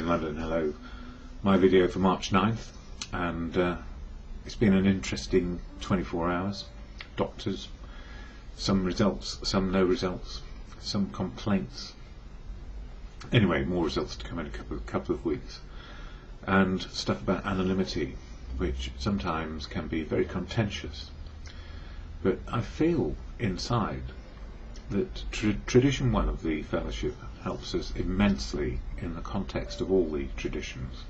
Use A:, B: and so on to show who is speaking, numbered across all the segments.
A: DonInLondon, hello. My video for March 9th, and it's been an interesting 24 hours. Doctors, some results, some no results, some complaints. Anyway, more results to come in a couple of weeks. And stuff about anonymity, which sometimes can be very contentious. But I feel inside that tradition 1 of the fellowship helps us immensely in the context of all the traditions.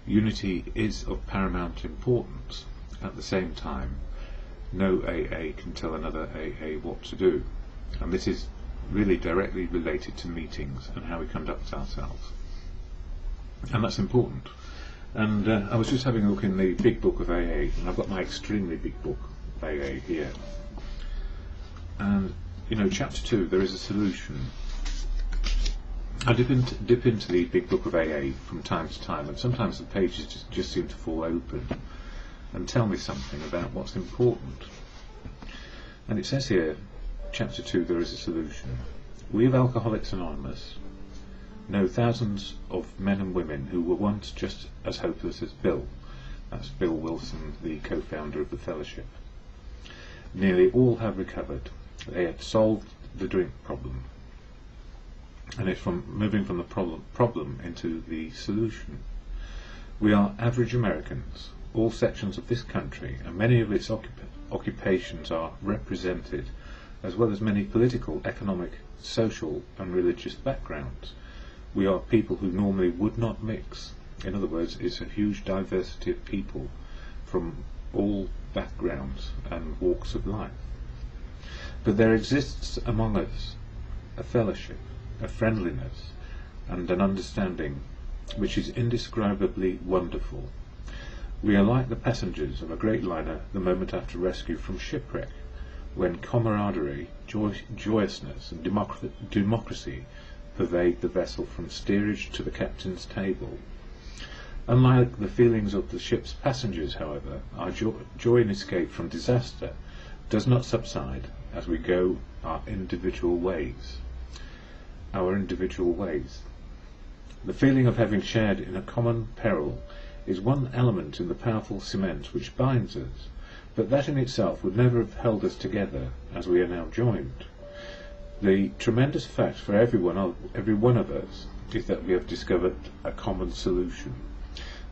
A: Unity is of paramount importance. At the same time, no AA can tell another AA what to do, and this is really directly related to meetings and how we conduct ourselves, and that's important. And I was just having a look in the big book of AA, and I've got my extremely big book of AA here, and you know, chapter 2, there is a solution. I dip into the big book of AA from time to time, and sometimes the pages just seem to fall open and tell me something about what's important. And it says here, chapter 2, there is a solution. We of Alcoholics Anonymous know thousands of men and women who were once just as hopeless as Bill. That's Bill Wilson, the co-founder of the fellowship. Nearly all have recovered. They have solved the drink problem, and it's from moving from the problem into the solution. We are average Americans. All sections of this country and many of its occupations are represented, as well as many political, economic, social and religious backgrounds. We are people who normally would not mix. In other words, it's a huge diversity of people from all backgrounds and walks of life. But there exists among us a fellowship, a friendliness, and an understanding which is indescribably wonderful. We are like the passengers of a great liner the moment after rescue from shipwreck, when camaraderie, joyousness, and democracy pervade the vessel from steerage to the captain's table. Unlike the feelings of the ship's passengers, however, our joy in escape from disaster does not subside as we go our individual ways. The feeling of having shared in a common peril is one element in the powerful cement which binds us, but that in itself would never have held us together as we are now joined. The tremendous fact for every one of us is that we have discovered a common solution.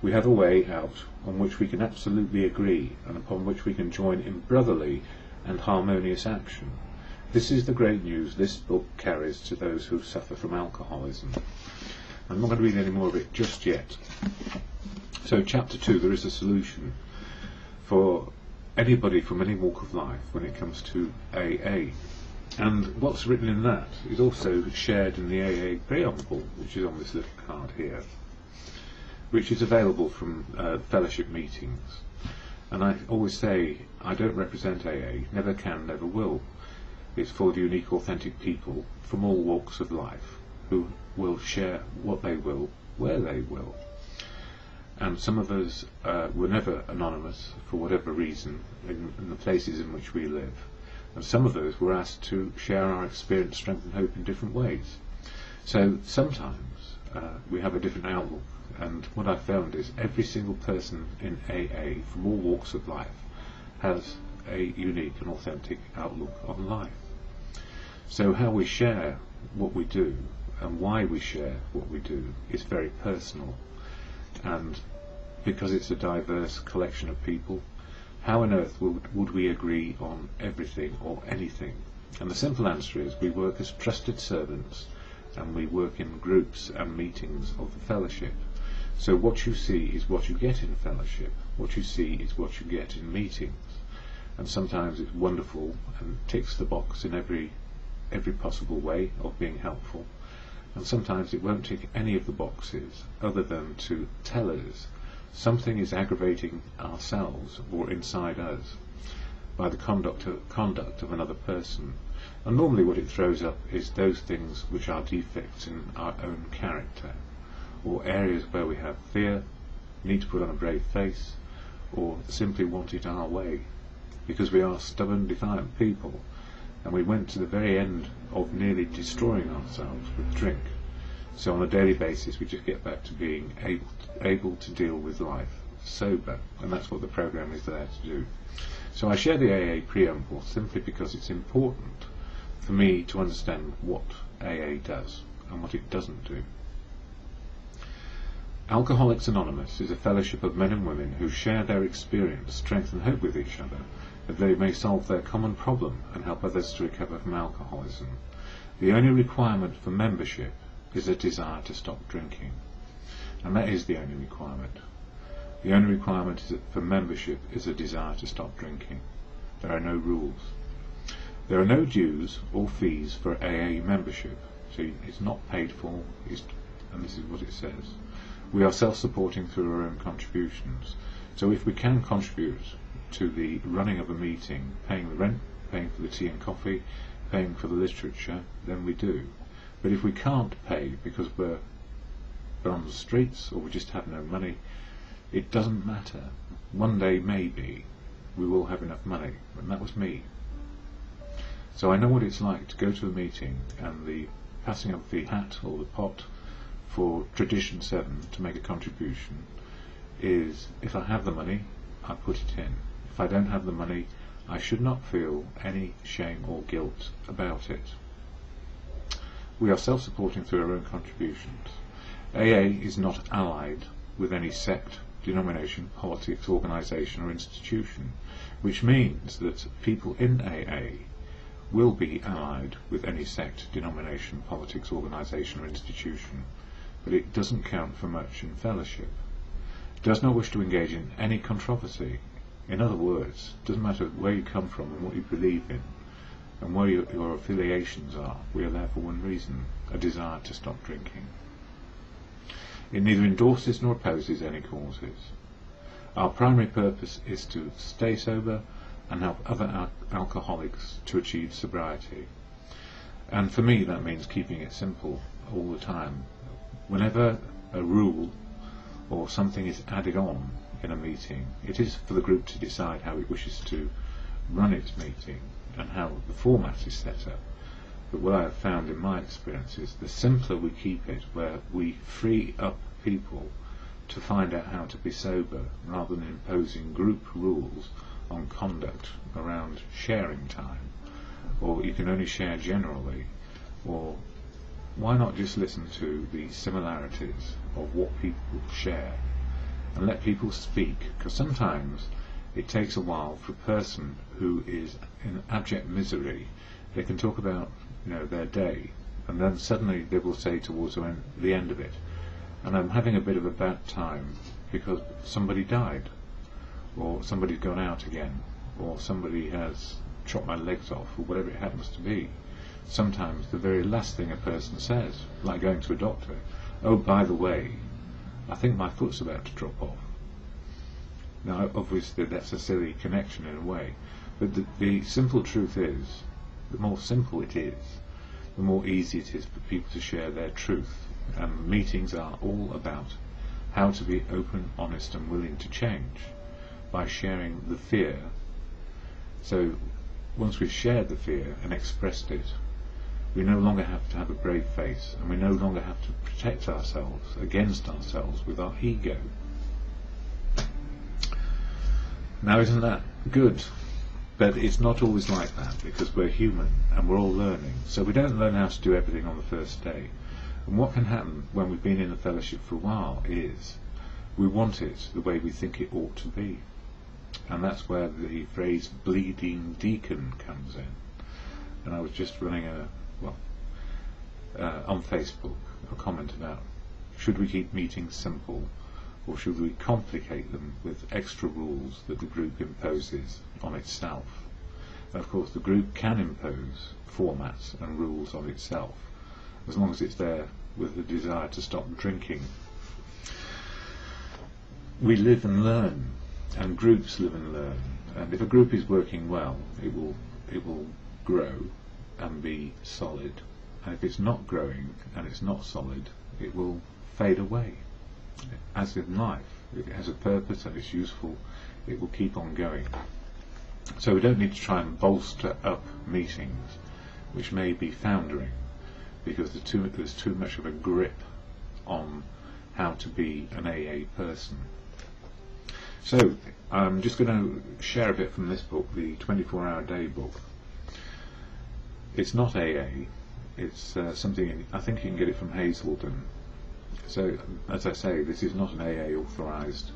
A: We have a way out on which we can absolutely agree and upon which we can join in brotherly and harmonious action. This is the great news this book carries to those who suffer from alcoholism. I'm not going to read any more of it just yet. So chapter 2, there is a solution for anybody from any walk of life when it comes to AA. And what's written in that is also shared in the AA preamble, which is on this little card here, which is available from fellowship meetings. And I always say, I don't represent AA, never can, never will. It's full of unique, authentic people from all walks of life who will share what they will, where they will. And some of us were never anonymous for whatever reason in the places in which we live. And some of us were asked to share our experience, strength and hope in different ways. So sometimes we have a different outlook. And what I found is every single person in AA from all walks of life has a unique and authentic outlook on life. So how we share what we do and why we share what we do is very personal. And because it's a diverse collection of people, how on earth would we agree on everything or anything? And the simple answer is we work as trusted servants, and we work in groups and meetings of the fellowship. So what you see is what you get in fellowship. What you see is what you get in meetings. And sometimes it's wonderful and ticks the box in every possible way of being helpful. And sometimes it won't tick any of the boxes other than to tell us something is aggravating ourselves or inside us by the conduct of another person. And normally what it throws up is those things which are defects in our own character, or areas where we have fear, need to put on a brave face, or simply want it our way, because we are stubborn, defiant people, and we went to the very end of nearly destroying ourselves with drink. So on a daily basis we just get back to being able to deal with life sober, and that's what the program is there to do. So I share the AA preamble simply because it's important for me to understand what AA does and what it doesn't do. Alcoholics Anonymous is a fellowship of men and women who share their experience, strength and hope with each other, that they may solve their common problem and help others to recover from alcoholism. The only requirement for membership is a desire to stop drinking. And that is the only requirement. The only requirement for membership is a desire to stop drinking. There are no rules. There are no dues or fees for AA membership, so it's not paid for, and this is what it says. We are self-supporting through our own contributions. So if we can contribute to the running of a meeting, paying the rent, paying for the tea and coffee, paying for the literature, then we do. But if we can't pay because we're on the streets or we just have no money, it doesn't matter. One day maybe we will have enough money, and that was me. So I know what it's like to go to a meeting and the passing of the hat or the pot for Tradition 7 to make a contribution is, if I have the money, I put it in. If I don't have the money, I should not feel any shame or guilt about it. We are self-supporting through our own contributions. AA is not allied with any sect, denomination, politics, organisation or institution, which means that people in AA will be allied with any sect, denomination, politics, organisation or institution, but it doesn't count for much in fellowship. It does not wish to engage in any controversy. In other words, it doesn't matter where you come from and what you believe in and where your affiliations are. We are there for one reason, a desire to stop drinking. It neither endorses nor opposes any causes. Our primary purpose is to stay sober and help other alcoholics to achieve sobriety. And for me that means keeping it simple all the time. Whenever a rule or something is added on in a meeting, it is for the group to decide how it wishes to run its meeting and how the format is set up. But what I have found in my experience is the simpler we keep it, where we free up people to find out how to be sober rather than imposing group rules on conduct around sharing time, or you can only share generally, or why not just listen to the similarities of what people share and let people speak? Because sometimes it takes a while for a person who is in abject misery. They can talk about their day, and then suddenly they will say towards the end of it, and I'm having a bit of a bad time because somebody died, or somebody's gone out again, or somebody has chopped my legs off, or whatever it happens to be. Sometimes the very last thing a person says, like going to a doctor, oh, by the way, I think my foot's about to drop off. Now obviously that's a silly connection in a way, but the simple truth is, the more simple it is, the more easy it is for people to share their truth. And meetings are all about how to be open, honest and willing to change by sharing the fear. So once we've shared the fear and expressed it, we no longer have to have a brave face, and we no longer have to protect ourselves against ourselves with our ego. Now isn't that good? But it's not always like that, because we're human and we're all learning. So we don't learn how to do everything on the first day. And what can happen when we've been in the fellowship for a while is we want it the way we think it ought to be. And that's where the phrase bleeding deacon comes in. And I was just running on Facebook a comment about, should we keep meetings simple, or should we complicate them with extra rules that the group imposes on itself? And of course the group can impose formats and rules on itself, as long as it's there with the desire to stop drinking. We live and learn, and groups live and learn, and if a group is working well, it will grow and be solid, and if it's not growing and it's not solid, it will fade away. As in life, if it has a purpose and it's useful, it will keep on going. So we don't need to try and bolster up meetings which may be foundering, because there's too much of a grip on how to be an AA person. So I'm just going to share a bit from this book, the 24-Hour Day book. It's not AA, it's something, I think you can get it from Hazelden. So, as I say, this is not an AA authorised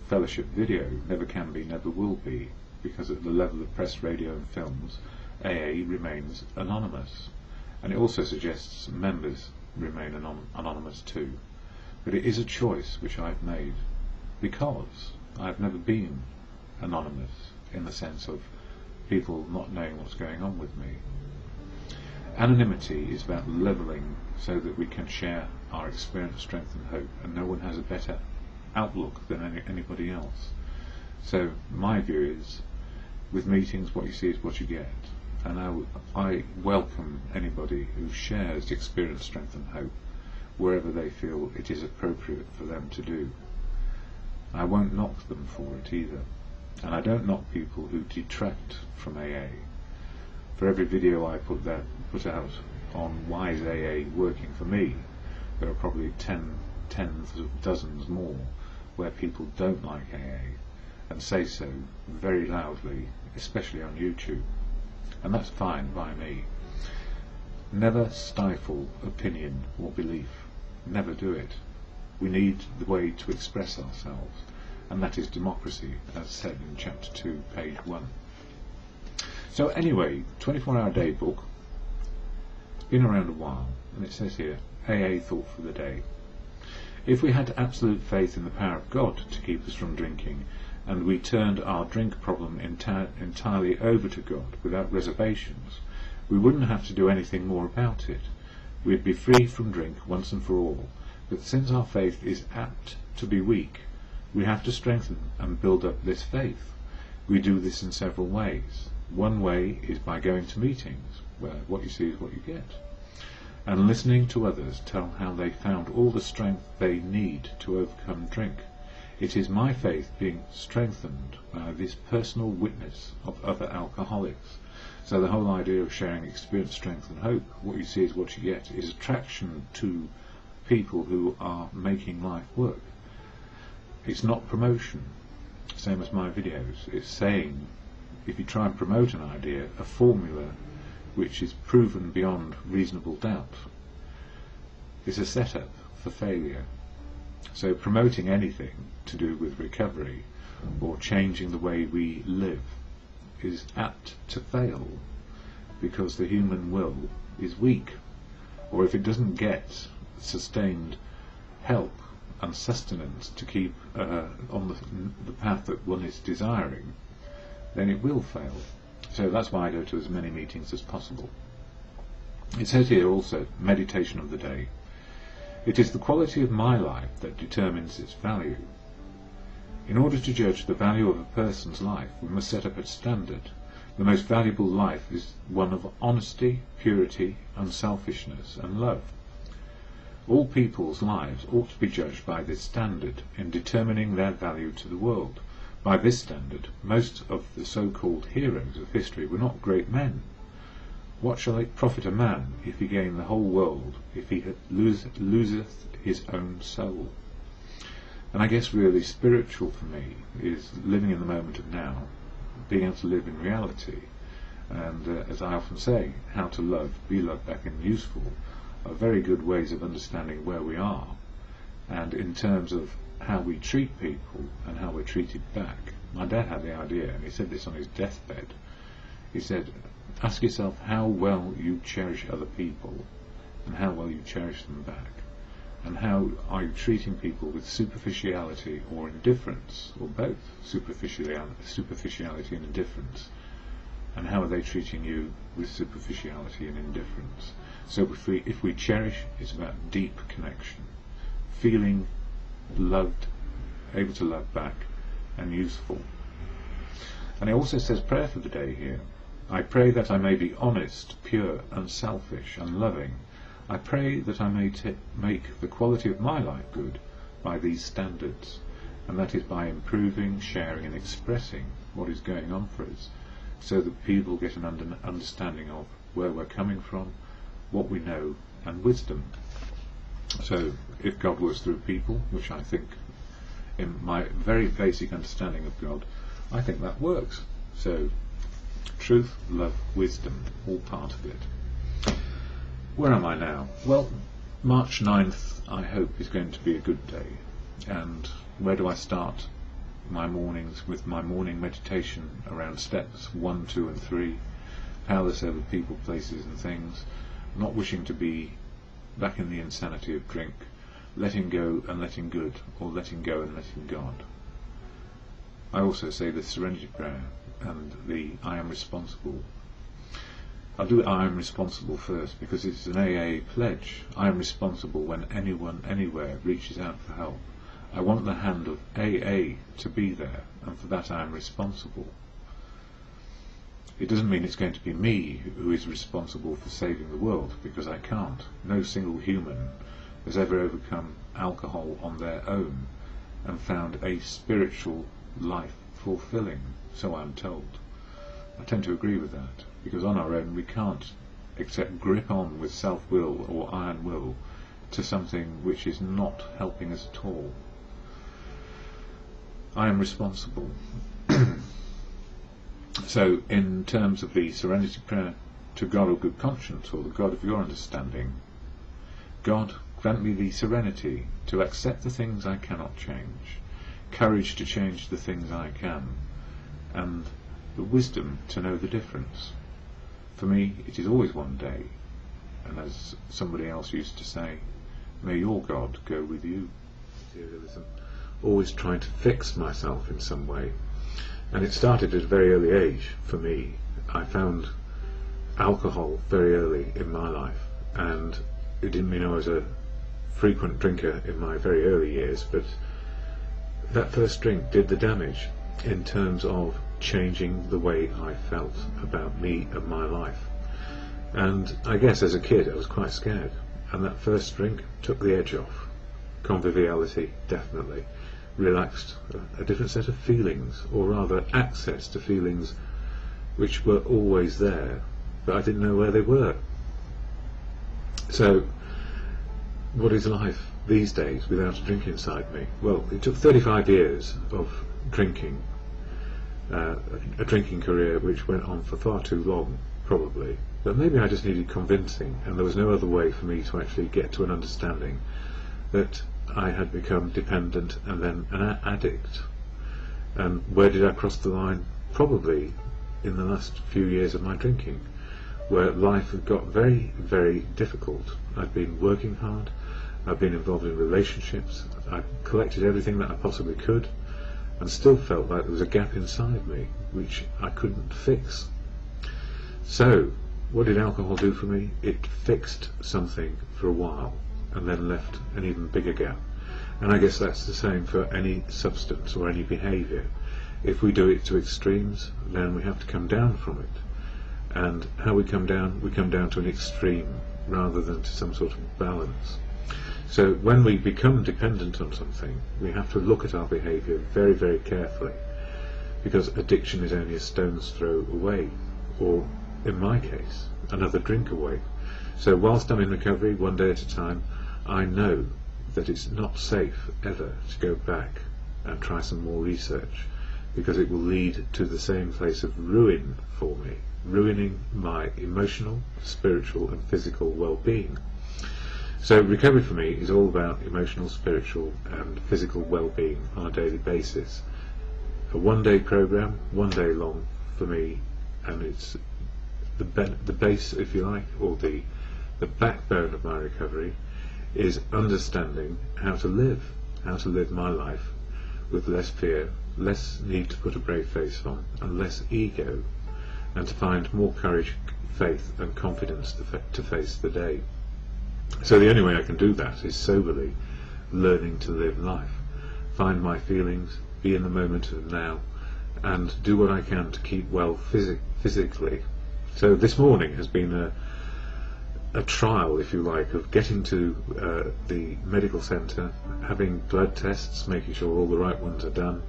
A: fellowship video, never can be, never will be, because at the level of press, radio and films, AA remains anonymous. And it also suggests members remain anonymous too. But it is a choice which I've made, because I've never been anonymous in the sense of people not knowing what's going on with me. Anonymity is about levelling so that we can share our experience, strength and hope, and no one has a better outlook than anybody else. So my view is, with meetings, what you see is what you get, and I welcome anybody who shares experience, strength and hope wherever they feel it is appropriate for them to do. I won't knock them for it either, and I don't knock people who detract from AA. For every video I put out on why is AA working for me, there are probably tens of dozens more where people don't like AA and say so very loudly, especially on YouTube, and that's fine by me. Never stifle opinion or belief, never do it. We need the way to express ourselves, and that is democracy, as said in chapter 2, page 1. So anyway, 24-Hour Day book, it's been around a while, and it says here, AA thought for the day. If we had absolute faith in the power of God to keep us from drinking, and we turned our drink problem entirely over to God without reservations, we wouldn't have to do anything more about it. We'd be free from drink once and for all. But since our faith is apt to be weak, we have to strengthen and build up this faith. We do this in several ways. One way is by going to meetings, where what you see is what you get, and listening to others tell how they found all the strength they need to overcome drink. It is my faith being strengthened by this personal witness of other alcoholics. So the whole idea of sharing experience, strength and hope, what you see is what you get, is attraction to people who are making life work. It's not promotion, same as my videos. It's saying, if you try and promote an idea, a formula which is proven beyond reasonable doubt, is a setup for failure. So promoting anything to do with recovery or changing the way we live is apt to fail, because the human will is weak, or if it doesn't get sustained help and sustenance to keep on the path that one is desiring, then it will fail. So that's why I go to as many meetings as possible. It says here also, meditation of the day. It is the quality of my life that determines its value. In order to judge the value of a person's life, we must set up a standard. The most valuable life is one of honesty, purity, unselfishness, and love. All people's lives ought to be judged by this standard in determining their value to the world. By this standard, most of the so-called heroes of history were not great men. What shall it profit a man if he gain the whole world, if he loseth his own soul? And I guess really spiritual for me is living in the moment of now, being able to live in reality, and as I often say, how to love, be loved back and useful are very good ways of understanding where we are, and in terms of how we treat people and how we're treated back. My dad had the idea, and he said this on his deathbed. He said, ask yourself how well you cherish other people and how well you cherish them back, and how are you treating people with superficiality or indifference, or both superficiality and indifference, and how are they treating you with superficiality and indifference. So if we cherish, it's about deep connection, feeling loved, able to love back, and useful. And it also says prayer for the day here. I pray that I may be honest, pure, unselfish, and loving. I pray that I may make the quality of my life good by these standards, and that is by improving, sharing, and expressing what is going on for us, so that people get an understanding of where we're coming from, what we know, and wisdom. So if God works through people, which I think in my very basic understanding of God, I think that works. So truth, love, wisdom, all part of it. Where am I now? Well, March 9th, I hope, is going to be a good day. And where do I start my mornings? With my morning meditation around steps 1, 2 and 3, powerless over people, places and things, not wishing to be back in the insanity of drink, letting go and letting good, or letting go and letting God. I also say the serenity prayer and the I am responsible. I'll do I am responsible first because it's an AA pledge. I am responsible when anyone anywhere reaches out for help. I want the hand of AA to be there, and for that I am responsible. It doesn't mean it's going to be me who is responsible for saving the world, because I can't. No single human has ever overcome alcohol on their own and found a spiritual life fulfilling, so I'm told. I tend to agree with that, because on our own we can't except grip on with self-will or iron will to something which is not helping us at all. I am responsible. So in terms of the serenity prayer to God of good conscience, or the God of your understanding, God, grant me the serenity to accept the things I cannot change, courage to change the things I can, and the wisdom to know the difference. For me, it is always one day, and as somebody else used to say, may your God go with you. Materialism, always trying to fix myself in some way. And it started at a very early age for me. I found alcohol very early in my life, and it didn't mean I was a frequent drinker in my very early years, but that first drink did the damage in terms of changing the way I felt about me and my life. And I guess as a kid I was quite scared, and that first drink took the edge off. Conviviality, definitely. Relaxed, a different set of feelings, or rather access to feelings which were always there, but I didn't know where they were. So what is life these days without a drink inside me? Well, it took 35 years of drinking, a drinking career which went on for far too long, probably, but maybe I just needed convincing, and there was no other way for me to actually get to an understanding that I had become dependent and then an addict. And where did I cross the line? Probably in the last few years of my drinking, where life had got very, very difficult. I'd been working hard, I'd been involved in relationships, I'd collected everything that I possibly could, and still felt like there was a gap inside me which I couldn't fix. So what did alcohol do for me? It fixed something for a while, and then left an even bigger gap. And I guess that's the same for any substance or any behaviour. If we do it to extremes, then we have to come down from it. And how we come down to an extreme rather than to some sort of balance. So when we become dependent on something, we have to look at our behaviour very, very carefully, because addiction is only a stone's throw away, or in my case, another drink away. So whilst I'm in recovery, one day at a time, I know that it's not safe ever to go back and try some more research, because it will lead to the same place of ruin for me, ruining my emotional, spiritual and physical well-being. So recovery for me is all about emotional, spiritual and physical well-being on a daily basis. A one-day program, one day long for me, and it's the base, if you like, or the backbone of my recovery is understanding how to live my life with less fear, less need to put a brave face on, and less ego, and to find more courage, faith and confidence to face the day. So the only way I can do that is soberly learning to live life, find my feelings, be in the moment of now, and do what I can to keep well physically. So this morning has been a trial, if you like, of getting to the medical centre, having blood tests, making sure all the right ones are done,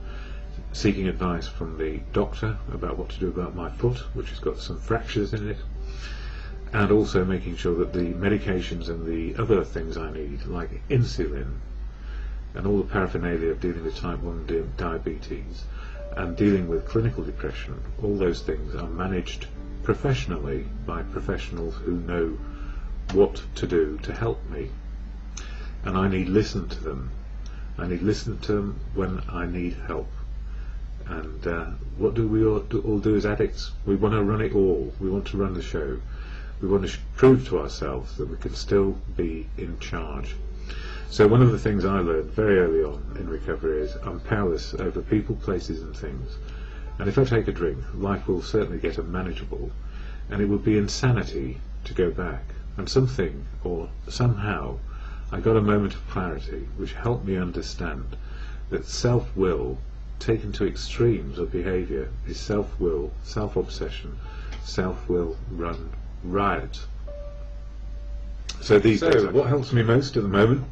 A: seeking advice from the doctor about what to do about my foot, which has got some fractures in it, and also making sure that the medications and the other things I need, like insulin and all the paraphernalia of dealing with type 1 diabetes and dealing with clinical depression, all those things are managed professionally by professionals who know what to do to help me, and I need listen to them. I need listen to them when I need help. And what do we all do as addicts? We want to run it all. We want to run the show. We want to prove to ourselves that we can still be in charge. So one of the things I learned very early on in recovery is I'm powerless over people, places and things. And if I take a drink, life will certainly get unmanageable, and it would be insanity to go back. And something, or somehow, I got a moment of clarity which helped me understand that self-will taken to extremes of behaviour is self-will, self-obsession, self-will run riot. So these days, what helps me most at the moment?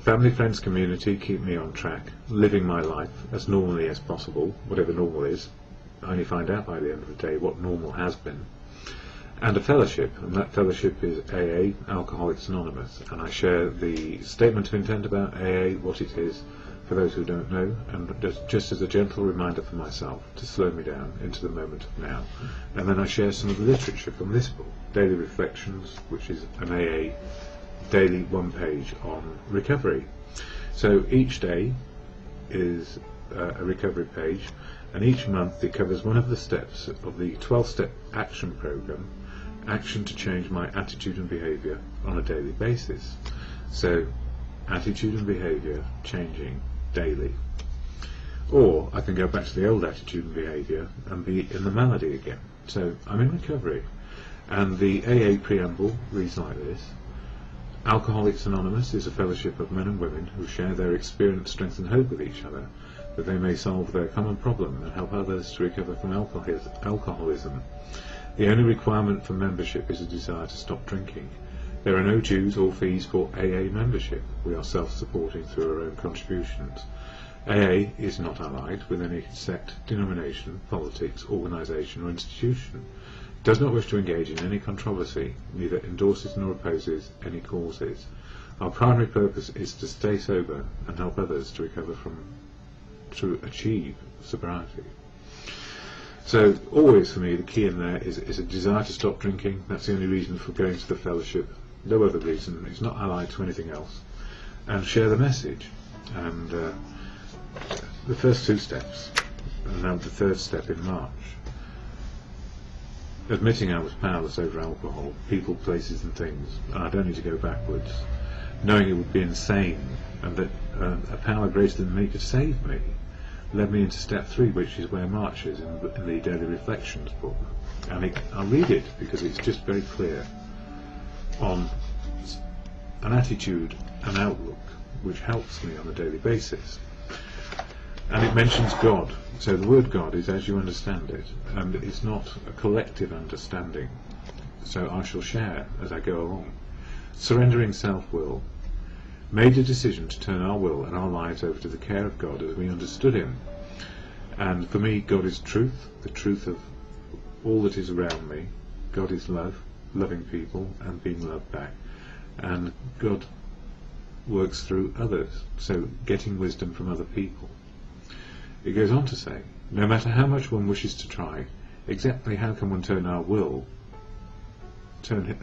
A: Family, friends, community keep me on track, living my life as normally as possible, whatever normal is. I only find out by the end of the day what normal has been. And a fellowship, and that fellowship is AA, Alcoholics Anonymous, and I share the statement of intent about AA, what it is, for those who don't know, and just as a gentle reminder for myself to slow me down into the moment of now. And then I share some of the literature from this book, Daily Reflections, which is an AA daily one page on recovery. So each day is a recovery page, and each month it covers one of the steps of the 12-step action program, action to change my attitude and behaviour on a daily basis. So attitude and behaviour changing daily. Or I can go back to the old attitude and behaviour and be in the malady again. So I'm in recovery. And the AA preamble reads like this: Alcoholics Anonymous is a fellowship of men and women who share their experience, strength and hope with each other, that they may solve their common problem and help others to recover from alcoholism. The only requirement for membership is a desire to stop drinking. There are no dues or fees for AA membership. We are self-supporting through our own contributions. AA is not allied with any sect, denomination, politics, organisation or institution. It does not wish to engage in any controversy, neither endorses nor opposes any causes. Our primary purpose is to stay sober and help others to recover to achieve sobriety. So always for me the key in there is a desire to stop drinking. That's the only reason for going to the fellowship. No other reason. It's not allied to anything else. And share the message. And the first two steps, and now the third step in March. Admitting I was powerless over alcohol, people, places and things, and I don't need to go backwards. Knowing it would be insane, and that a power greater than me could save me, led me into step 3, which is where March is in the Daily Reflections book. And I'll read it because it's just very clear on an attitude, an outlook, which helps me on a daily basis. And it mentions God. So the word God is as you understand it, and it's not a collective understanding. So I shall share as I go along. Surrendering self-will, made a decision to turn our will and our lives over to the care of God as we understood Him. And for me, God is truth, the truth of all that is around me. God is love, loving people and being loved back. And God works through others, so getting wisdom from other people. It goes on to say, no matter how much one wishes to try, exactly how can one turn our will,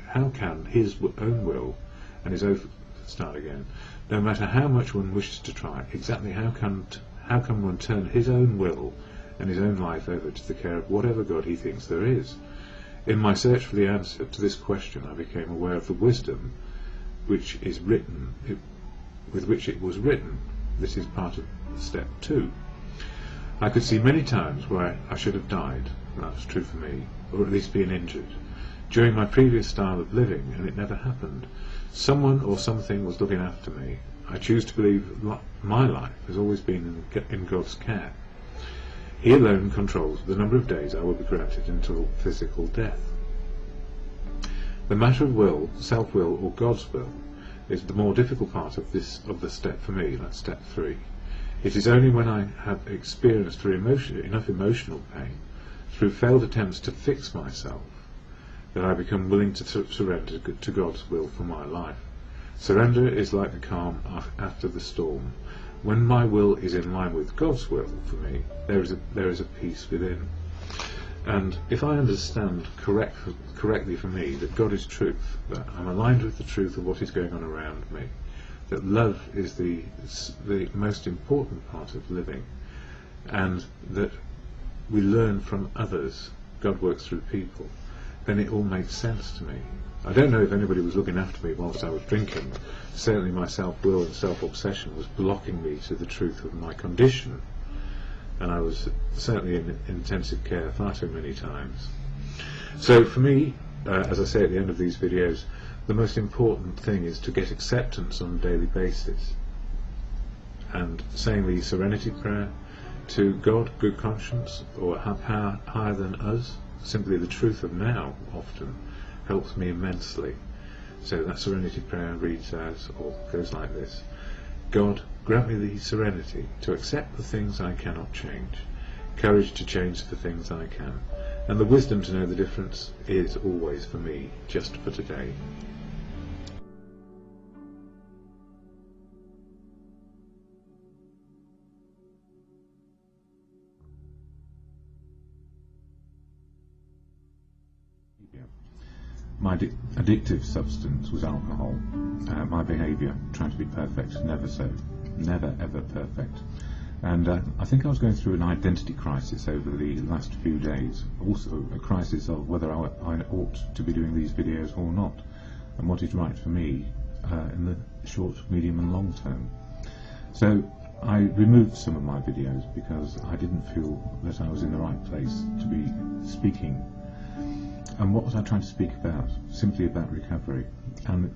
A: how can his own will and his own, start again, no matter how much one wishes to try, exactly how can one turn his own will and his own life over to the care of whatever God he thinks there is? In my search for the answer to this question, I became aware of the wisdom which is written, with which it was written. This is part of step 2. I could see many times where I should have died, that was true for me, or at least been injured, during my previous style of living, and it never happened. Someone or something was looking after me. I choose to believe my life has always been in God's care. He alone controls the number of days I will be granted until physical death. The matter of will, self-will or God's will, is the more difficult part of the step for me. That's step 3. It is only when I have experienced enough emotional pain, through failed attempts to fix myself, that I become willing to surrender to God's will for my life. Surrender is like the calm after the storm. When my will is in line with God's will for me, there is a peace within. And if I understand correctly for me that God is truth, that I'm aligned with the truth of what is going on around me, that love is the most important part of living, and that we learn from others, God works through people, then it all makes sense to me. I don't know if anybody was looking after me whilst I was drinking. Certainly my self-will and self-obsession was blocking me to the truth of my condition, and I was certainly in intensive care far too many times. So for me, as I say at the end of these videos, the most important thing is to get acceptance on a daily basis, and saying the serenity prayer to God, good conscience, or a power higher than us, simply the truth of now often helps me immensely. So that serenity prayer reads as, or goes like this: God, grant me the serenity to accept the things I cannot change, courage to change the things I can, and the wisdom to know the difference is always for me, just for today. My addictive substance was alcohol. My behaviour, trying to be perfect, never so, never ever perfect. And I think I was going through an identity crisis over the last few days, also a crisis of whether I ought to be doing these videos or not, and what is right for me in the short, medium and long term. So I removed some of my videos because I didn't feel that I was in the right place to be speaking. And what was I trying to speak about? Simply about recovery. And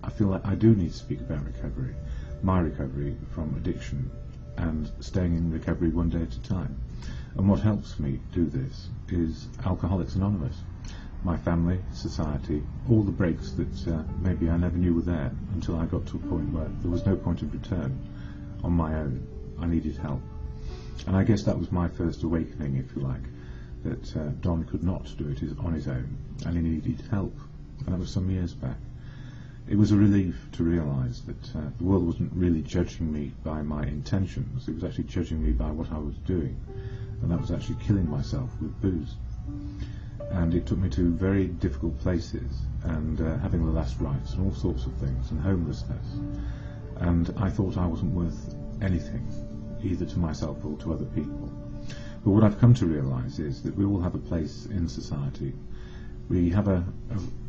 A: I feel like I do need to speak about recovery, my recovery from addiction, and staying in recovery one day at a time. And what helps me do this is Alcoholics Anonymous. My family, society, all the breaks that maybe I never knew were there until I got to a point where there was no point of return on my own. I needed help. And I guess that was my first awakening, if you like, that Don could not do it on his own, and he needed help, and that was some years back. It was a relief to realise that the world wasn't really judging me by my intentions, it was actually judging me by what I was doing, and that was actually killing myself with booze. And it took me to very difficult places, and having the last rites and all sorts of things, and homelessness, and I thought I wasn't worth anything, either to myself or to other people. But what I've come to realise is that we all have a place in society. We have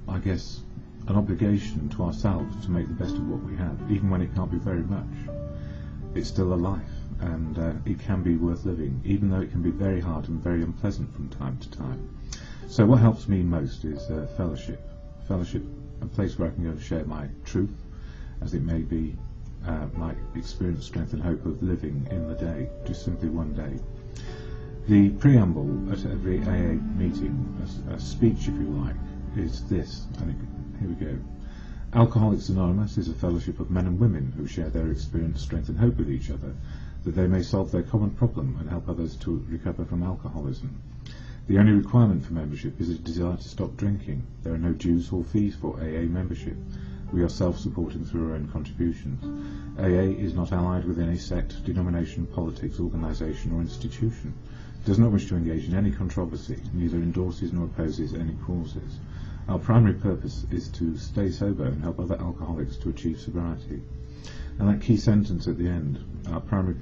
A: I guess, an obligation to ourselves to make the best of what we have, even when it can't be very much. It's still a life, and it can be worth living, even though it can be very hard and very unpleasant from time to time. So what helps me most is fellowship. Fellowship, a place where I can go and share my truth, as it may be, my experience, strength and hope of living in the day, just simply one day. The preamble at every AA meeting, a speech if you like, is this, and here we go. Alcoholics Anonymous is a fellowship of men and women who share their experience, strength and hope with each other, that they may solve their common problem and help others to recover from alcoholism. The only requirement for membership is a desire to stop drinking. There are no dues or fees for AA membership. We are self-supporting through our own contributions. AA is not allied with any sect, denomination, politics, organisation or institution. Does not wish to engage in any controversy, neither endorses nor opposes any causes. Our primary purpose is to stay sober and help other alcoholics to achieve sobriety. And that key sentence at the end, our primary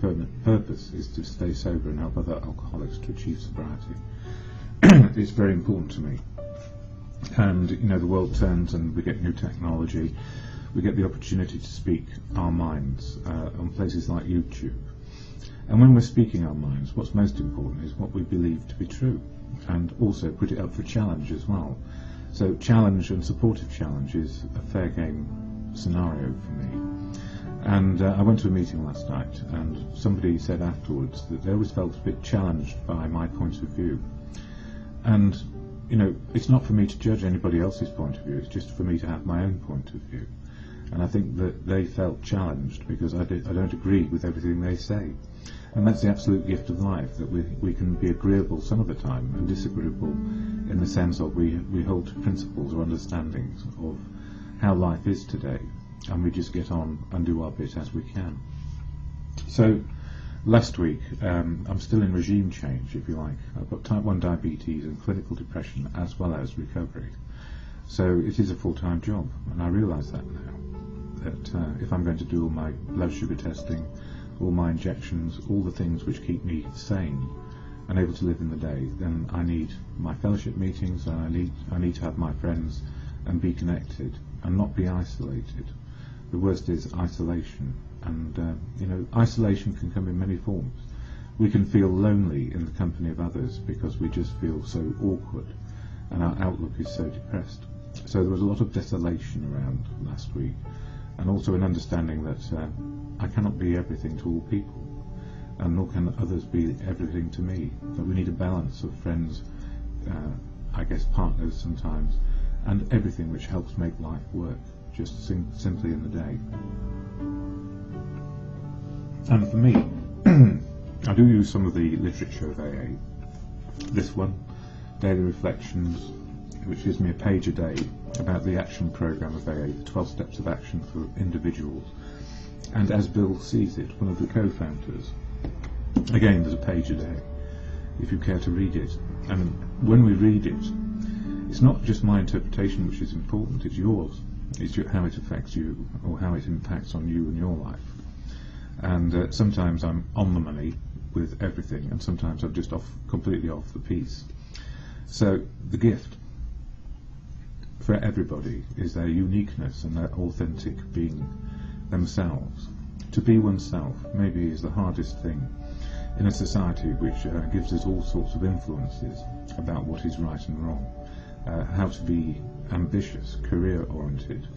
A: purpose is to stay sober and help other alcoholics to achieve sobriety. It's very important to me. And, you know, the world turns and we get new technology. We get the opportunity to speak our minds on places like YouTube. And when we're speaking our minds, what's most important is what we believe to be true, and also put it up for challenge as well. So challenge and supportive challenge is a fair game scenario for me. And I went to a meeting last night, and somebody said afterwards that they always felt a bit challenged by my point of view. And, you know, it's not for me to judge anybody else's point of view, it's just for me to have my own point of view. And I think that they felt challenged because I don't agree with everything they say. And that's the absolute gift of life, that we can be agreeable some of the time and disagreeable in in the sense of we hold to principles or understandings of how life is today, and we just get on and do our bit as we can. So last week, I'm still in regime change, if you like. I've got type 1 diabetes and clinical depression as well as recovery. So it is a full-time job, and I realise that now, that if I'm going to do all my blood sugar testing, all my injections, all the things which keep me sane and able to live in the day, then I need my fellowship meetings, and I need to have my friends and be connected and not be isolated. The worst is isolation, and isolation can come in many forms. We can feel lonely in the company of others because we just feel so awkward and our outlook is so depressed. So there was a lot of desolation around last week, and also an understanding that I cannot be everything to all people, and nor can others be everything to me. That we need a balance of friends, partners sometimes, and everything which helps make life work, just simply in the day. And for me, I do use some of the literature of AA. This one, Daily Reflections, which gives me a page a day about the action program of AA, the 12 steps of action for individuals. And as Bill sees it, one of the co-founders, again there's a page a day, if you care to read it. And when we read it, it's not just my interpretation which is important, it's yours. It's how it affects you, or how it impacts on you and your life. And sometimes I'm on the money with everything, and sometimes I'm just completely off the piece. So the gift for everybody is their uniqueness and their authentic being themselves. To be oneself maybe is the hardest thing in a society which gives us all sorts of influences about what is right and wrong, how to be ambitious, career-oriented,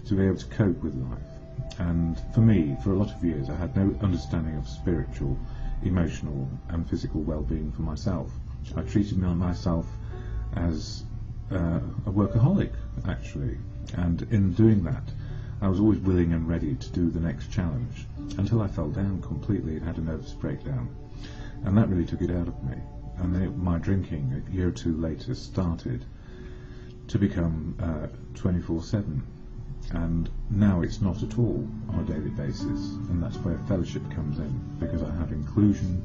A: to be able to cope with life. And for me, for a lot of years, I had no understanding of spiritual, emotional and physical well-being for myself. I treated myself as a workaholic, actually, and in doing that I was always willing and ready to do the next challenge, until I fell down completely and had a nervous breakdown, and that really took it out of me. And then my drinking a year or two later started to become 24/7, and now it's not at all on a daily basis, and that's where fellowship comes in, because I have inclusion,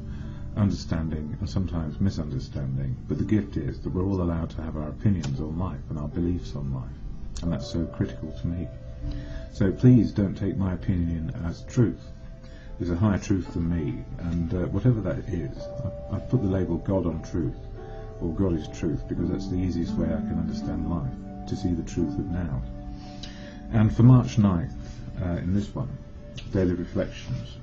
A: understanding and sometimes misunderstanding, but the gift is that we're all allowed to have our opinions on life and our beliefs on life, and that's so critical to me. So please don't take my opinion as truth. There's a higher truth than me, and whatever that is, I've put the label God on truth, or God is truth, because that's the easiest way I can understand life, to see the truth of now. And for March 9th, in this one, Daily Reflections,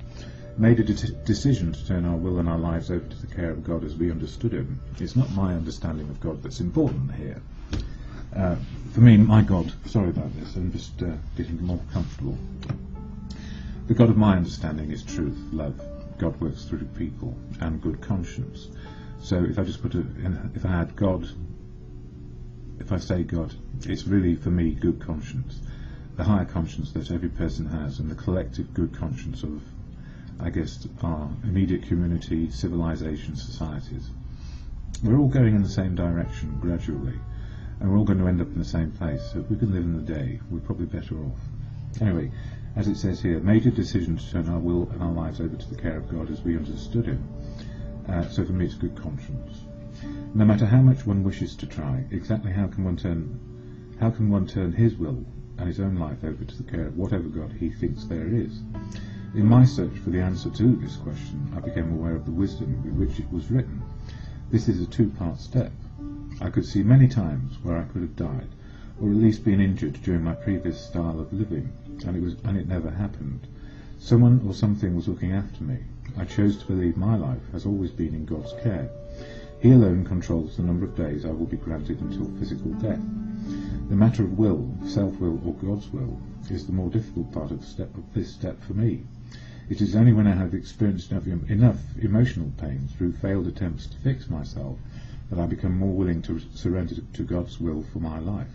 A: made a decision to turn our will and our lives over to the care of God as we understood Him. It's not my understanding of God that's important here. For me, my God, sorry about this, I'm just getting more comfortable. The God of my understanding is truth, love. God works through people, and good conscience. So if I just if I had God, if I say God, it's really for me good conscience, the higher conscience that every person has, and the collective good conscience of, I guess, our immediate community, civilization, societies. We're all going in the same direction gradually, and we're all going to end up in the same place. So if we can live in the day, we're probably better off. Anyway, as it says here, made a decision to turn our will and our lives over to the care of God as we understood Him. So for me, it's good conscience. No matter how much one wishes to try, exactly how can one turn his will and his own life over to the care of whatever God he thinks there is? In my search for the answer to this question, I became aware of the wisdom with which it was written. This is a two-part step. I could see many times where I could have died, or at least been injured during my previous style of living, and it never happened. Someone or something was looking after me. I chose to believe my life has always been in God's care. He alone controls the number of days I will be granted until physical death. The matter of will, self-will or God's will, is the more difficult part of this step for me. It is only when I have experienced enough emotional pain through failed attempts to fix myself that I become more willing to surrender to God's will for my life.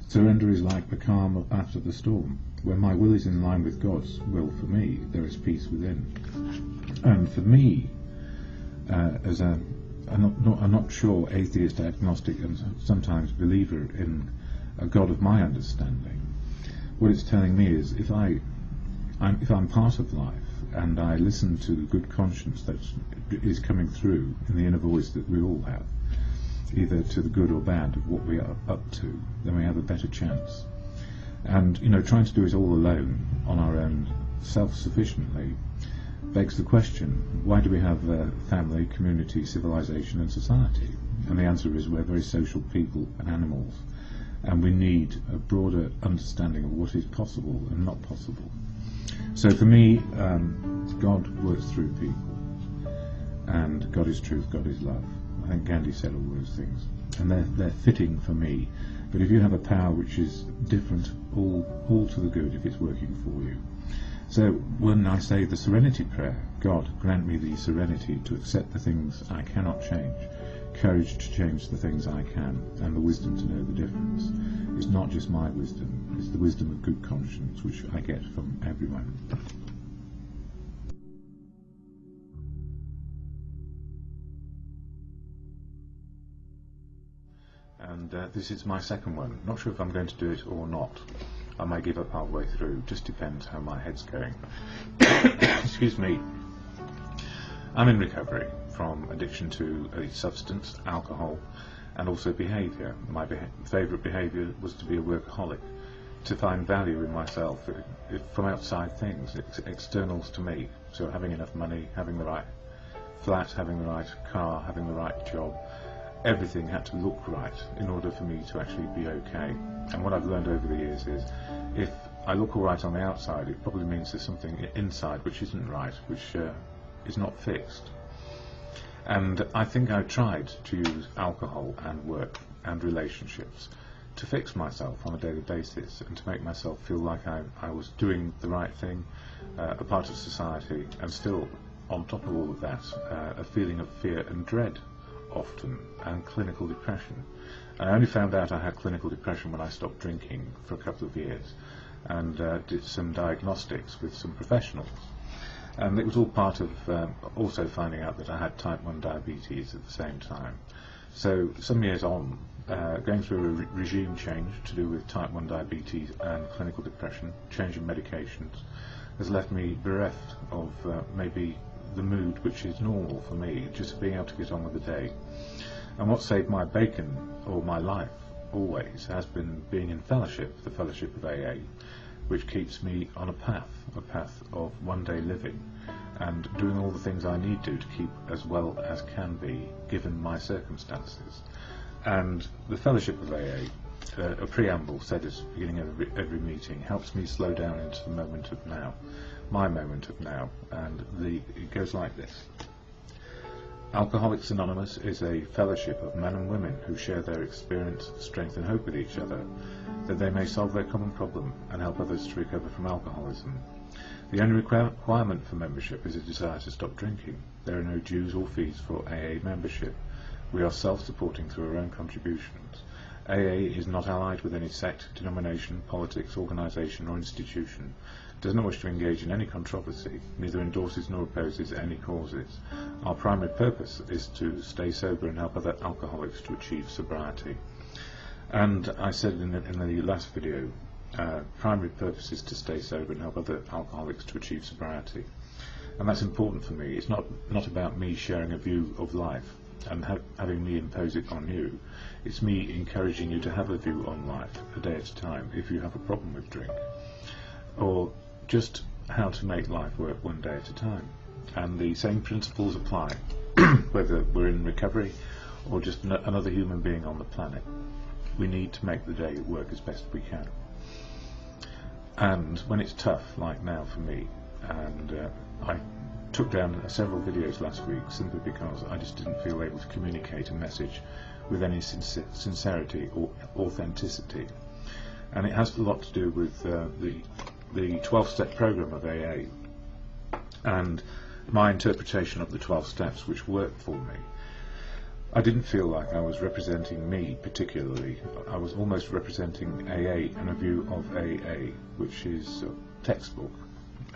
A: Surrender is like the calm after the storm. When my will is in line with God's will for me, there is peace within. And for me, as a I'm not sure, atheist, agnostic, and sometimes believer in a God of my understanding. What it's telling me is if I'm part of life and I listen to the good conscience that is coming through in the inner voice that we all have, either to the good or bad of what we are up to, then we have a better chance. And trying to do it all alone, on our own, self-sufficiently, begs the question, why do we have family, community, civilization and society? And the answer is we're very social people and animals, and we need a broader understanding of what is possible and not possible. So for me, God works through people, and God is truth, God is love. I think Gandhi said all those things, and they're fitting for me. But if you have a power which is different, all to the good if it's working for you. So when I say the serenity prayer, God grant me the serenity to accept the things I cannot change, courage to change the things I can, and the wisdom to know the difference. It's not just my wisdom, it's the wisdom of good conscience which I get from everyone. And this is my second one. Not sure if I'm going to do it or not. I may give up halfway through, just depends how my head's going. Excuse me. I'm in recovery from addiction to a substance, alcohol, and also behaviour. My favourite behaviour was to be a workaholic, to find value in myself from outside things, externals to me. So having enough money, having the right flat, having the right car, having the right job. Everything had to look right in order for me to actually be okay. And what I've learned over the years is if I look all right on the outside, it probably means there's something inside which isn't right, which is not fixed. And I think I tried to use alcohol and work and relationships to fix myself on a daily basis and to make myself feel like I was doing the right thing, a part of society, and still on top of all of that, a feeling of fear and dread often, and clinical depression. And I only found out I had clinical depression when I stopped drinking for a couple of years and did some diagnostics with some professionals. And it was all part of also finding out that I had type 1 diabetes at the same time. So some years on, going through a regime change to do with type 1 diabetes and clinical depression, changing medications, has left me bereft of maybe the mood which is normal for me, just being able to get on with the day. And what saved my bacon, or my life, always, has been being in fellowship, the fellowship of AA, which keeps me on a path of one day living, and doing all the things I need to keep as well as can be, given my circumstances. And the fellowship of AA, a preamble said at the beginning of every meeting, helps me slow down into the moment of now, my moment of now, and it goes like this. Alcoholics Anonymous is a fellowship of men and women who share their experience, strength and hope with each other, that they may solve their common problem and help others to recover from alcoholism. The only requirement for membership is a desire to stop drinking. There are no dues or fees for AA membership. We are self-supporting through our own contributions. AA is not allied with any sect, denomination, politics, organisation or institution, does not wish to engage in any controversy, neither endorses nor opposes any causes. Our primary purpose is to stay sober and help other alcoholics to achieve sobriety. And I said in the last video, primary purpose is to stay sober and help other alcoholics to achieve sobriety. And that's important for me. It's not about me sharing a view of life and having me impose it on you. It's me encouraging you to have a view on life a day at a time if you have a problem with drink, or just how to make life work one day at a time. And the same principles apply whether we're in recovery or just another human being on the planet. We need to make the day work as best we can. And when it's tough, like now for me, and I took down several videos last week simply because I just didn't feel able to communicate a message with any sincerity or authenticity. And it has a lot to do with the 12-step program of AA and my interpretation of the 12 steps which worked for me. I didn't feel like I was representing me particularly. I was almost representing AA and a view of AA, which is a textbook.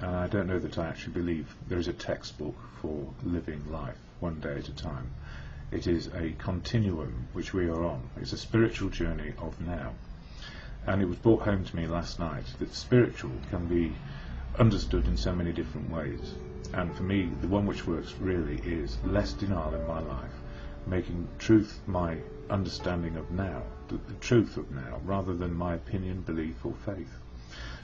A: And I don't know that I actually believe there is a textbook for living life one day at a time. It is a continuum which we are on. It's a spiritual journey of now. And it was brought home to me last night that spiritual can be understood in so many different ways. And for me, the one which works really is less denial in my life, making truth my understanding of now, the truth of now, rather than my opinion, belief or faith.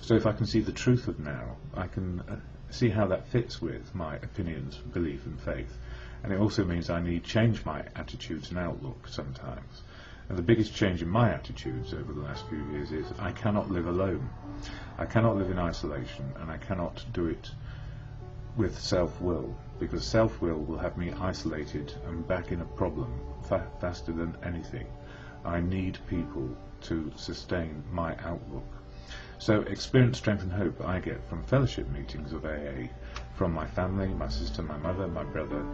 A: So if I can see the truth of now, I can see how that fits with my opinions, belief and faith. And it also means I need to change my attitudes and outlook sometimes. And the biggest change in my attitudes over the last few years is I cannot live alone. I cannot live in isolation, and I cannot do it with self-will, because self-will will have me isolated and back in a problem faster than anything. I need people to sustain my outlook. So experience, strength and hope I get from fellowship meetings of AA, from my family, my sister, my mother, my brother,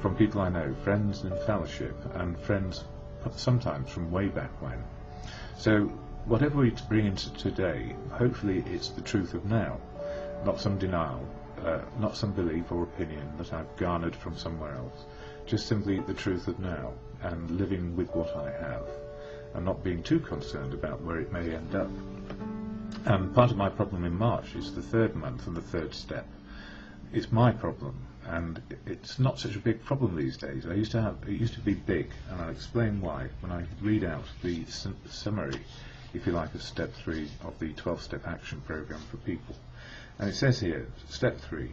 A: from people I know, friends in fellowship, and friends sometimes from way back when. So whatever we bring into today, hopefully it's the truth of now, not some denial, not some belief or opinion that I've garnered from somewhere else, just simply the truth of now, and living with what I have, and not being too concerned about where it may end up. And part of my problem in March is the third month and the third step. It's my problem, and it's not such a big problem these days. It used to be big, and I'll explain why when I read out the summary, if you like, of step 3 of the 12-step action program for people. And it says here, step 3,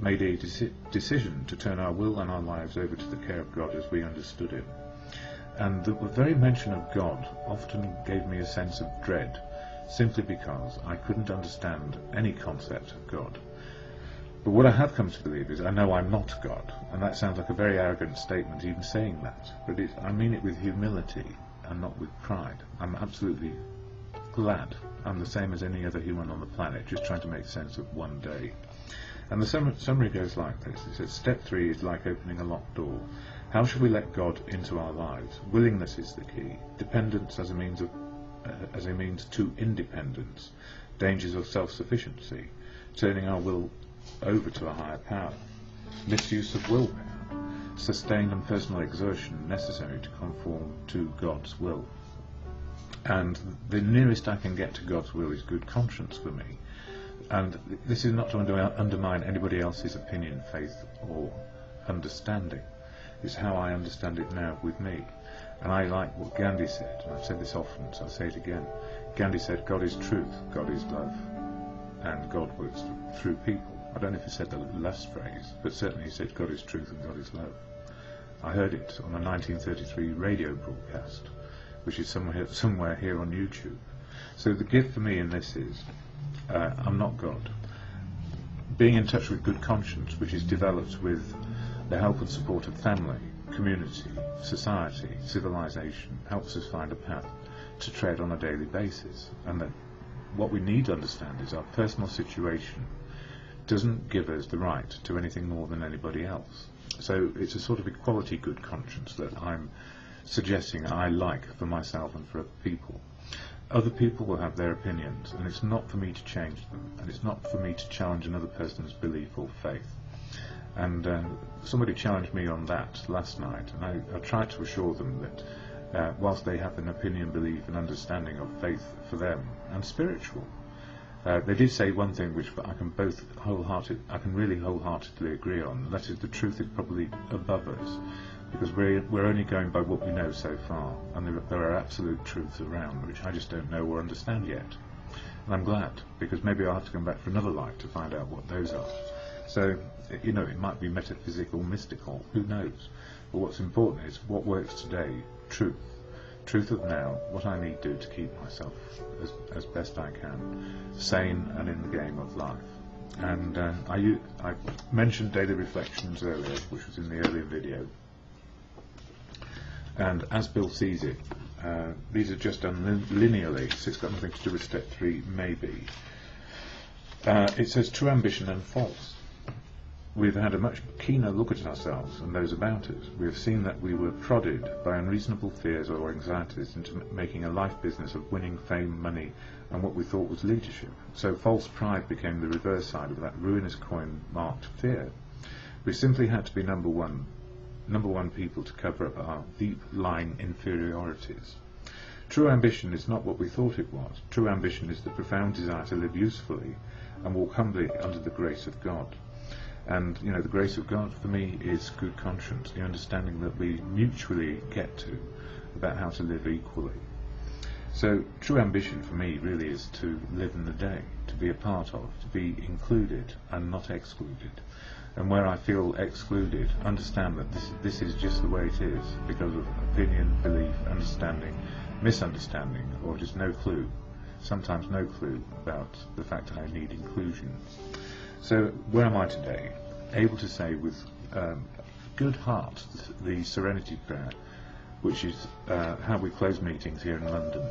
A: made a decision to turn our will and our lives over to the care of God as we understood Him. And the very mention of God often gave me a sense of dread, simply because I couldn't understand any concept of God. But what I have come to believe is I know I'm not God, and that sounds like a very arrogant statement even saying that, but I mean it with humility and not with pride. I'm absolutely glad I'm the same as any other human on the planet, just trying to make sense of one day. And the summary goes like this. It says, step 3 is like opening a locked door. How should we let God into our lives? Willingness is the key. Dependence as a means to independence. Dangers of self-sufficiency. Turning our will over to a higher power. Misuse of willpower. Sustained and personal exertion necessary to conform to God's will. And the nearest I can get to God's will is good conscience for me. And this is not to undermine anybody else's opinion, faith or understanding. It's how I understand it now with me. And I like what Gandhi said, and I've said this often, so I'll say it again. Gandhi said, God is truth, God is love, and God works through people. I don't know if he said the last phrase, but certainly he said God is truth and God is love. I heard it on a 1933 radio broadcast, which is somewhere here on YouTube. So the gift for me in this is, I'm not God. Being in touch with good conscience, which is developed with the help and support of family, community, society, civilization, helps us find a path to tread on a daily basis. And that what we need to understand is our personal situation doesn't give us the right to anything more than anybody else. So it's a sort of equality good conscience that I'm suggesting I like for myself and for other people. Other people will have their opinions, and it's not for me to change them, and it's not for me to challenge another person's belief or faith. And somebody challenged me on that last night, and I tried to assure them that whilst they have an opinion, belief and understanding of faith for them and spiritual, they did say one thing which I can really wholeheartedly agree on, and that is the truth is probably above us, because we're only going by what we know so far, and there are absolute truths around which I just don't know or understand yet. And I'm glad, because maybe I'll have to come back for another life to find out what those are. So, you know, it might be metaphysical, mystical, who knows? But what's important is what works today, truth. Truth of now, what I need to do to keep myself as best I can, sane and in the game of life. And I mentioned daily reflections earlier, which was in the earlier video. And as Bill sees it, these are just done linearly, so it's got nothing to do with step 3, maybe. It says true ambition and false. We've had a much keener look at ourselves and those about us. We have seen that we were prodded by unreasonable fears or anxieties into making a life business of winning fame, money, and what we thought was leadership. So false pride became the reverse side of that ruinous coin marked fear. We simply had to be number one number one, people to cover up our deep-lying inferiorities. True ambition is not what we thought it was. True ambition is the profound desire to live usefully and walk humbly under the grace of God. And, you know, the grace of God for me is good conscience, the understanding that we mutually get to about how to live equally. So true ambition for me really is to live in the day, to be a part of, to be included and not excluded. And where I feel excluded, understand that this is just the way it is, because of opinion, belief, understanding, misunderstanding, or just no clue, sometimes no clue about the fact that I need inclusion. So where am I today? Able to say with good heart the Serenity Prayer, which is how we close meetings here in London.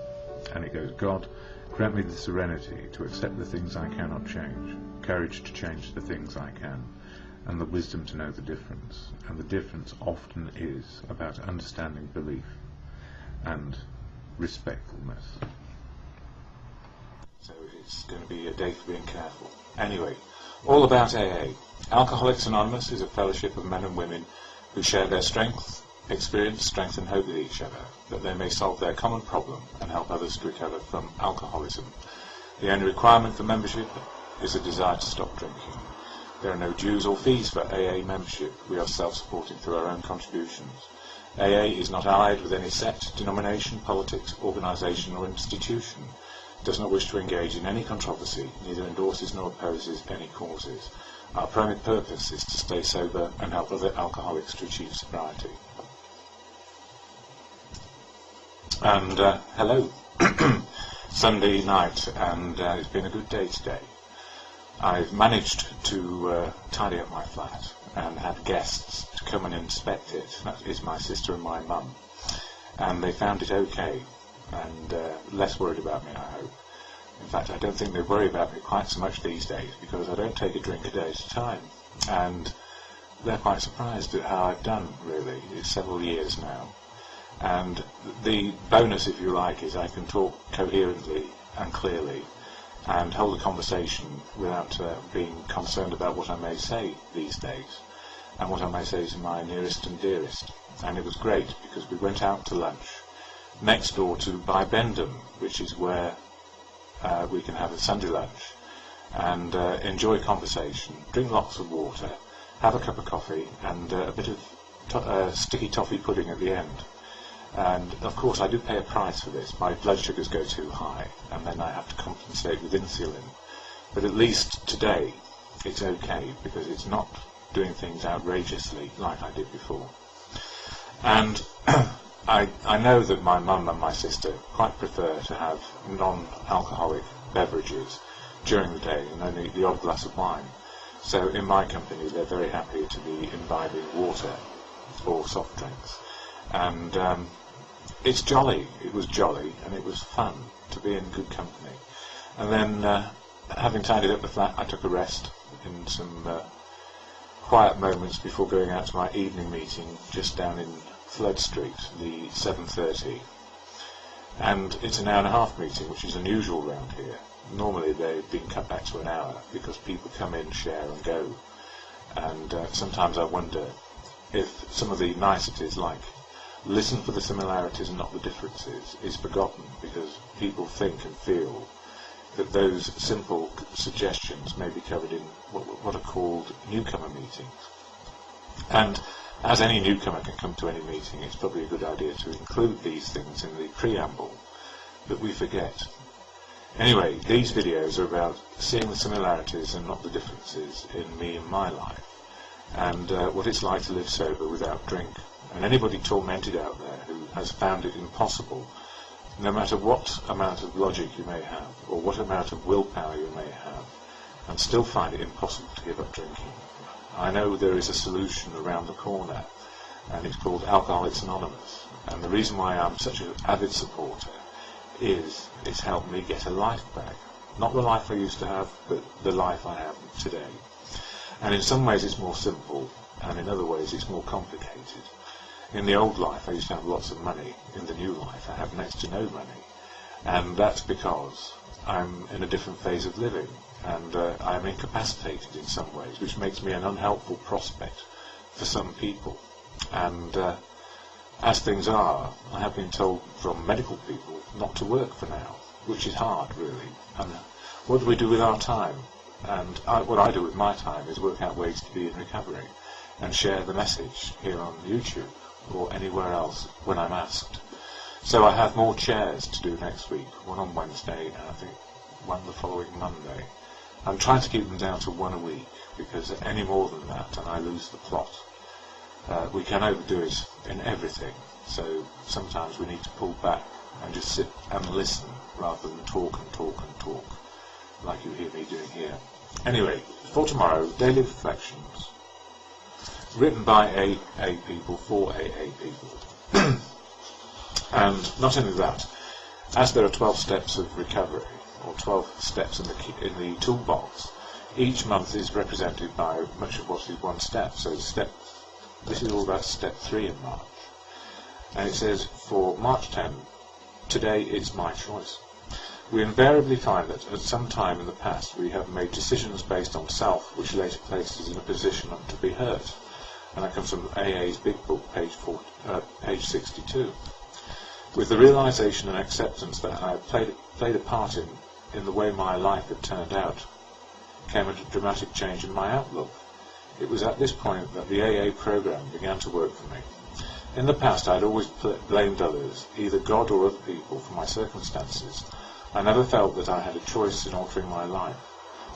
A: And it goes, God, grant me the serenity to accept the things I cannot change, courage to change the things I can, and the wisdom to know the difference. And the difference often is about understanding belief and respectfulness. So it's going to be a day for being careful. Anyway, all about AA. Alcoholics Anonymous is a fellowship of men and women who share their strength, experience, strength and hope with each other, that they may solve their common problem and help others to recover from alcoholism. The only requirement for membership is a desire to stop drinking. There are no dues or fees for AA membership. We are self-supporting through our own contributions. AA is not allied with any sect, denomination, politics, organisation or institution. It does not wish to engage in any controversy, neither endorses nor opposes any causes. Our primary purpose is to stay sober and help other alcoholics to achieve sobriety. And hello, Sunday night, and it's been a good day today. I've managed to tidy up my flat and had guests to come and inspect it. That is my sister and my mum, and they found it okay and less worried about me, I hope. In fact, I don't think they worry about me quite so much these days, because I don't take a drink a day at a time, and they're quite surprised at how I've done, really. It's several years now. And the bonus, if you like, is I can talk coherently and clearly and hold a conversation without being concerned about what I may say these days and what I may say to my nearest and dearest. And it was great, because we went out to lunch next door to Bibendum, which is where we can have a Sunday lunch and enjoy conversation, drink lots of water, have a cup of coffee and a bit of sticky toffee pudding at the end. And of course I do pay a price for this. My blood sugars go too high and then I have to compensate with insulin. But at least today it's okay, because it's not doing things outrageously like I did before. And I know that my mum and my sister quite prefer to have non-alcoholic beverages during the day and only the odd glass of wine. So in my company they're very happy to be imbibing water or soft drinks. And it's jolly. It was jolly and it was fun to be in good company. And then having tidied up the flat, I took a rest in some quiet moments before going out to my evening meeting just down in Flood Street, the 7:30. And it's an hour-and-a-half meeting, which is unusual around here. Normally they've been cut back to an hour because people come in, share and go. And sometimes I wonder if some of the niceties, like listen for the similarities and not the differences, is forgotten, because people think and feel that those simple suggestions may be covered in what are called newcomer meetings. And as any newcomer can come to any meeting, it's probably a good idea to include these things in the preamble that we forget. Anyway, these videos are about seeing the similarities and not the differences in me and my life, and what it's like to live sober without drink. And anybody tormented out there who has found it impossible, no matter what amount of logic you may have or what amount of willpower you may have, and still find it impossible to give up drinking, I know there is a solution around the corner, and it's called Alcoholics Anonymous. And the reason why I'm such an avid supporter is it's helped me get a life back. Not the life I used to have, but the life I have today. And in some ways it's more simple, and in other ways it's more complicated. In the old life I used to have lots of money. In the new life I have next to no money. And that's because I'm in a different phase of living, and I'm incapacitated in some ways, which makes me an unhelpful prospect for some people. And as things are, I have been told from medical people not to work for now, which is hard, really. And what do we do with our time? And what I do with my time is work out ways to be in recovery and share the message here on YouTube or anywhere else when I'm asked. So I have more chairs to do next week, one on Wednesday and I think one the following Monday. I'm trying to keep them down to one a week, because any more than that and I lose the plot. We can overdo it in everything, so sometimes we need to pull back and just sit and listen rather than talk and talk and talk like you hear me doing here. Anyway, for tomorrow, daily reflections written by AA people for AA people. And not only that, as there are 12 steps of recovery, or 12 steps in the toolbox, each month is represented by much of what is one step. So this is all about step 3 in March. And it says, for March 10, today is my choice. We invariably find that at some time in the past we have made decisions based on self, which later places us in a position to be hurt. And that comes from AA's big book, page 62. With the realization and acceptance that I had played a part in the way my life had turned out, came a dramatic change in my outlook. It was at this point that the AA program began to work for me. In the past I had always blamed others, either God or other people, for my circumstances. I never felt that I had a choice in altering my life.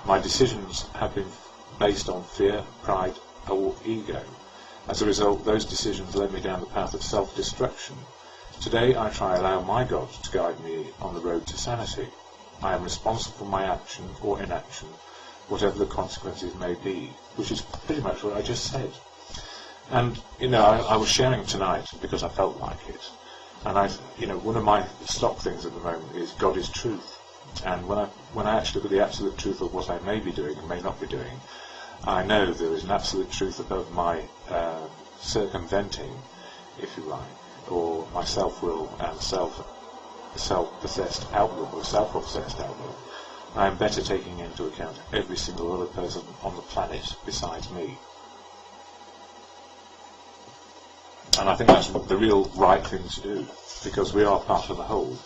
A: My decisions have been based on fear, pride, or ego. As a result, those decisions led me down the path of self-destruction. Today I try to allow my God to guide me on the road to sanity. I am responsible for my action or inaction, whatever the consequences may be, which is pretty much what I just said. And, I was sharing tonight because I felt like it. And one of my stock things at the moment is God is truth. And when I actually look at the absolute truth of what I may be doing and may not be doing, I know there is an absolute truth above my circumventing, if you like, or my self-will and self-possessed outlook, or self-obsessed outlook. I am better taking into account every single other person on the planet besides me. And I think that's the real right thing to do, because we are part of the whole.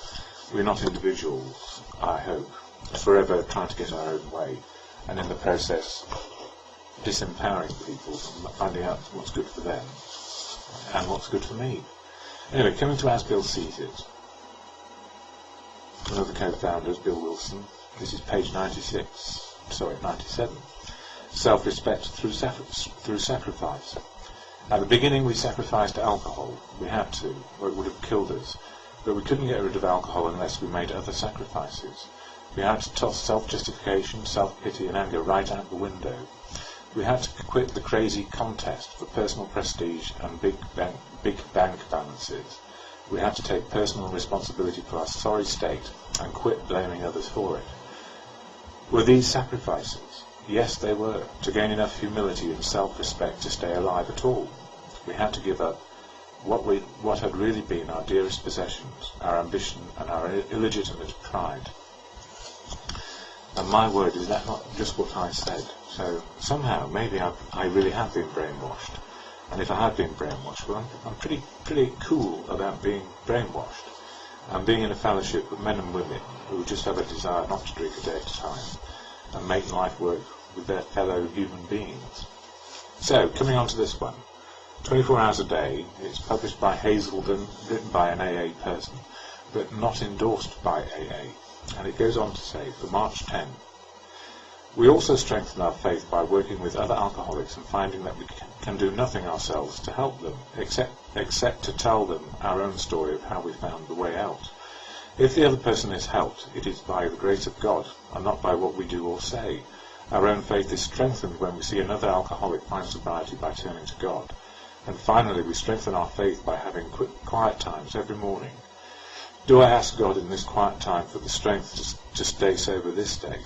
A: We're not individuals, I hope, forever trying to get our own way, and in the process disempowering people from finding out what's good for them and what's good for me. Anyway, coming to As Bill Sees It. One of the co-founders, Bill Wilson. This is page 97. Self-respect through sacrifice. At the beginning we sacrificed alcohol. We had to, or it would have killed us. But we couldn't get rid of alcohol unless we made other sacrifices. We had to toss self-justification, self-pity and anger right out the window. We had to quit the crazy contest for personal prestige and big bank balances. We had to take personal responsibility for our sorry state and quit blaming others for it. Were these sacrifices? Yes, they were, to gain enough humility and self-respect to stay alive at all. We had to give up what had really been our dearest possessions, our ambition and our illegitimate pride. And my word, is that not just what I said? So somehow, maybe I really have been brainwashed. And if I have been brainwashed, well, I'm pretty cool about being brainwashed. And being in a fellowship with men and women who just have a desire not to drink a day at a time and make life work with their fellow human beings. So, coming on to this one. 24 hours a day. It's published by Hazelden, written by an AA person, but not endorsed by AA. And it goes on to say, for March 10, we also strengthen our faith by working with other alcoholics and finding that we can do nothing ourselves to help them, except to tell them our own story of how we found the way out. If the other person is helped, it is by the grace of God, and not by what we do or say. Our own faith is strengthened when we see another alcoholic find sobriety by turning to God. And finally, we strengthen our faith by having quiet times every morning. Do I ask God in this quiet time for the strength to stay sober this day?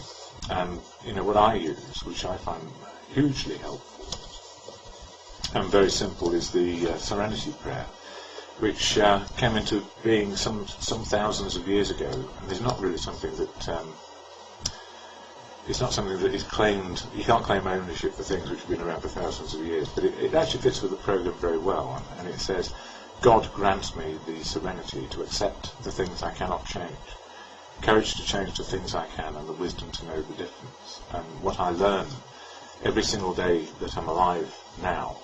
A: And, what I use, which I find hugely helpful and very simple, is the Serenity Prayer, which came into being some thousands of years ago, and is not really something that it's not something that is claimed. You can't claim ownership for things which have been around for thousands of years, but it actually fits with the programme very well, and it says, God grants me the serenity to accept the things I cannot change, courage to change the things I can, and the wisdom to know the difference. And what I learn every single day that I'm alive now,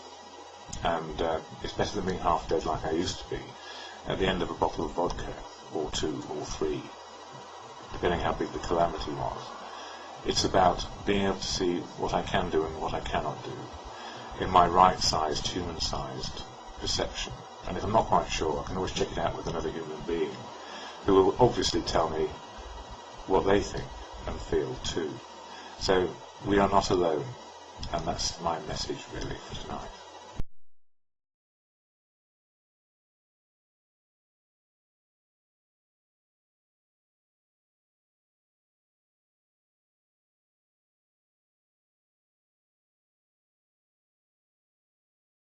A: and it's better than being half dead like I used to be, at the end of a bottle of vodka, or 2 or 3, depending how big the calamity was. It's about being able to see what I can do and what I cannot do in my right-sized, human-sized perception. And if I'm not quite sure, I can always check it out with another human being who will obviously tell me what they think and feel too. So we are not alone, and that's my message really for tonight.